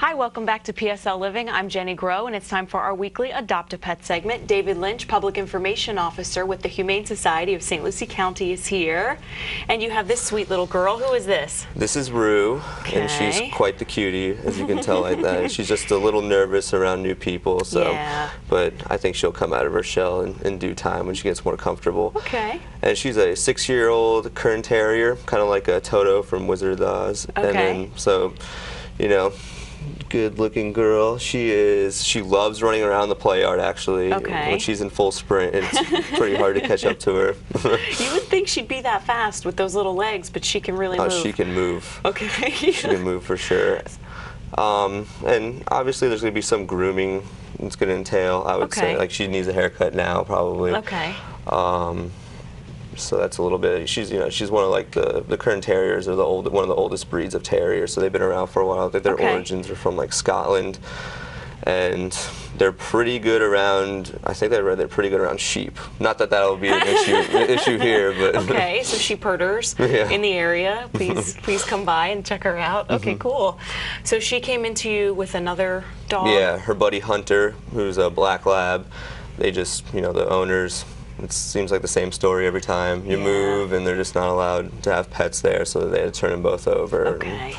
Hi, welcome back to PSL Living. I'm Jenny Groh, and it's time for our weekly Adopt a Pet segment. David Lynch, Public Information Officer with the Humane Society of St. Lucie County, is here. And you have this sweet little girl. Who is this? This is Rue, and she's quite the cutie, as you can tell like that. She's just a little nervous around new people, so. Yeah. But I think she'll come out of her shell in due time when she gets more comfortable. Okay. And she's a 6-year-old Kern Terrier, kind of like a Toto from Wizard of Oz. Okay. And then, so, you know, good-looking girl. She loves running around the play yard, actually. Okay. When she's in full sprint, it's pretty hard to catch up to her. You would think she'd be that fast with those little legs, but she can really move. She can move. Okay. She can move for sure. And obviously there's going to be some grooming it's going to entail, I would say. Like, she needs a haircut now, probably. Okay. So that's a little bit. She's one of like the Kern Terriers are one of the oldest breeds of terriers. So they've been around for a while. I think their origins are from like Scotland, and they're pretty good around. I think I read they're pretty good around sheep. Not that that'll be an issue here, but okay. So sheep herders in the area, please come by and check her out. Okay, cool. So she came into you with another dog. Yeah, her buddy Hunter, who's a black lab. They just, the owners. It seems like the same story every time. You move, and they're just not allowed to have pets there, so they had to turn them both over. Okay.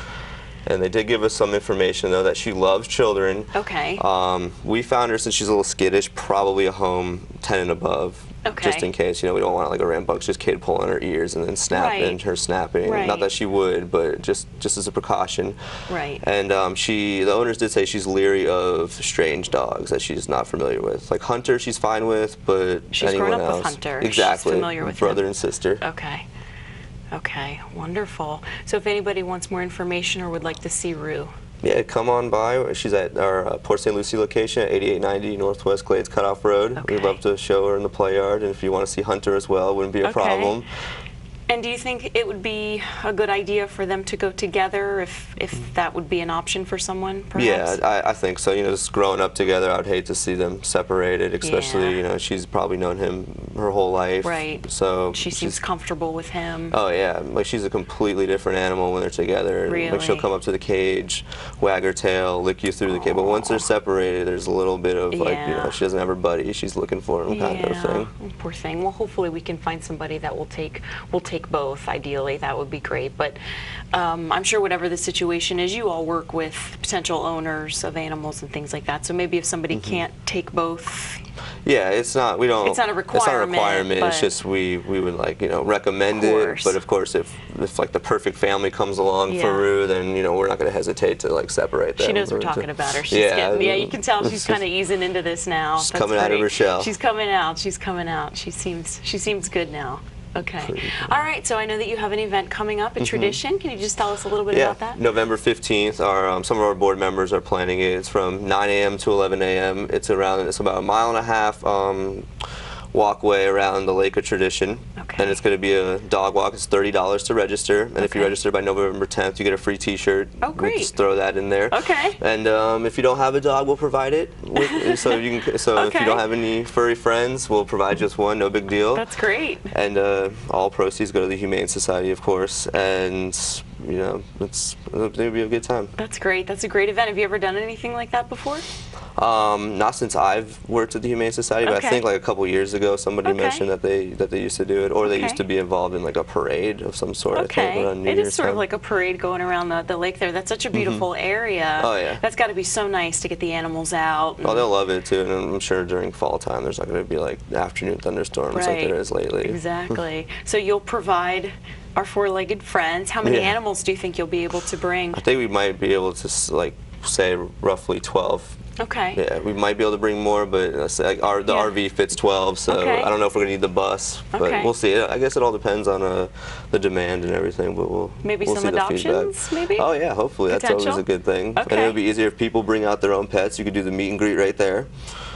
And they did give us some information, though, that she loves children. Okay. We found her, since she's a little skittish, probably a home 10 and above. Okay. Just in case, we don't want like a rambunctious kid pulling her ears and then snapping, her snapping. Right. Not that she would, but just as a precaution. Right. And the owners did say she's leery of strange dogs that she's not familiar with. Like Hunter, she's fine with, but she's anyone grown up else. with Hunter. Exactly. She's familiar with brother him. and sister. Okay. Okay, wonderful. So if anybody wants more information or would like to see Rue, yeah, come on by. She's at our Port St. Lucie location at 8890 Northwest Glades Cutoff Road. Okay. We'd love to show her in the play yard, and if you want to see Hunter as well, it wouldn't be a problem. And do you think it would be a good idea for them to go together if that would be an option for someone, perhaps? Yeah, I think so. Just growing up together, I would hate to see them separated, especially, she's probably known him her whole life. Right. So she seems comfortable with him. Oh, yeah. Like, she's a completely different animal when they're together. Really? Like, she'll come up to the cage, wag her tail, lick you through the cage. But once they're separated, there's a little bit of, like, she doesn't have her buddy. She's looking for him kind of thing. Oh, poor thing. Well, hopefully we can find somebody that will take both. Ideally, that would be great. But I'm sure whatever the situation is, you all work with potential owners of animals and things like that. So maybe if somebody can't take both. Yeah, it's not. We don't. It's not a requirement. It's not a requirement. It's just we would recommend it. But of course, if like the perfect family comes along for Rue, then we're not going to hesitate to separate them. She knows we're talking about her. She's you can tell she's kind of easing into this now. She's coming out of her shell. She's coming out. She's coming out. She seems good now. Okay. All right. So I know that you have an event coming up, a tradition. Can you just tell us a little bit about that? November 15th. Some of our board members are planning it. It's from 9 a.m. to 11 a.m. It's about a 1.5 mile walkway around the Lake of Tradition. Okay. And it's going to be a dog walk. It's $30 to register. And if you register by November 10th, you get a free t-shirt. Oh, great. We'll just throw that in there. Okay. And if you don't have a dog, we'll provide it. So if you don't have any furry friends, we'll provide just one. No big deal. That's great. And all proceeds go to the Humane Society, of course. And it'll be a good time. That's great. That's a great event. Have you ever done anything like that before? Not since I've worked at the Humane Society, but I think like a couple years ago somebody mentioned that they used to do it, or they used to be involved in like a parade of some sort. I think, around New It Year's is sort time. of like a parade going around the lake there. That's such a beautiful area. Oh yeah. That's got to be so nice to get the animals out. Oh, they'll love it too, and I'm sure during fall time there's not going to be like afternoon thunderstorms like there is lately. Exactly. So you'll provide our four-legged friends. How many animals do you think you'll be able to bring? I think we might be able to say roughly 12. Okay. Yeah, we might be able to bring more, but the RV fits 12, so I don't know if we're going to need the bus, but we'll see. I guess it all depends on the demand and everything, but we'll some see adoptions, the feedback. maybe? Oh yeah, hopefully. That's always a good thing. And it'll be easier if people bring out their own pets. You could do the meet and greet right there.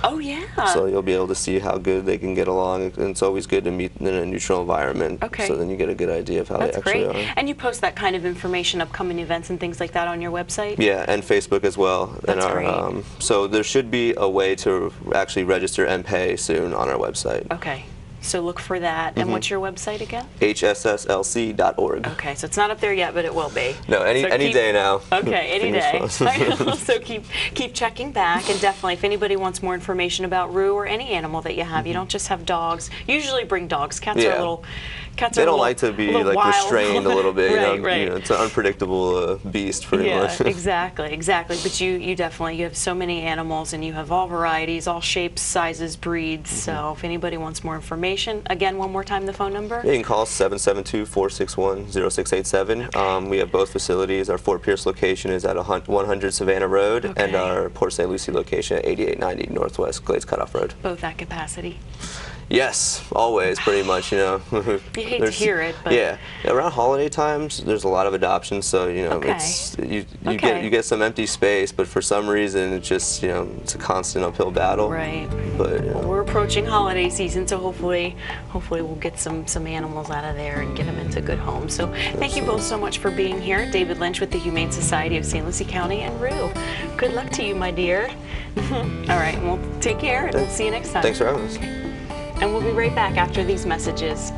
Oh yeah. So you'll be able to see how good they can get along, and it's always good to meet in a neutral environment. Okay. So then you get a good idea of how they actually are. And you post that kind of information, upcoming events and things like that on your website? Yeah, and Facebook as well. That's great. So there should be a way to actually register and pay soon on our website. Okay. So look for that. And what's your website again? hsslc.org. Okay, so it's not up there yet, but it will be. No, any day now. Okay, any day. Crossed. So keep checking back, and definitely if anybody wants more information about Rue or any animal that you have, you don't just have dogs. Usually bring dogs. Cats are a little. They don't like to be like wild. restrained a little bit. Right. You know, it's an unpredictable beast, pretty much. Exactly. But you definitely have so many animals, and you have all varieties, all shapes, sizes, breeds. So if anybody wants more information, again, one more time, the phone number. Yeah, you can call us 772-461-0687. We have both facilities. Our Fort Pierce location is at 100 Savannah Road, and our Port St. Lucie location at 8890 Northwest Glades Cutoff Road. Both at capacity. Yes, always, pretty much, you know. You hate to hear it, but yeah, around holiday times, there's a lot of adoptions, so you know, it's you get some empty space, but for some reason, it's just it's a constant uphill battle. Right. But well, we're approaching holiday season, so hopefully we'll get some animals out of there and get them into good homes. So thank you both so much for being here. David Lynch with the Humane Society of St. Lucie County, and Rue. Good luck to you, my dear. All right, well, take care, and we'll see you next time. Thanks for having us. And we'll be right back after these messages.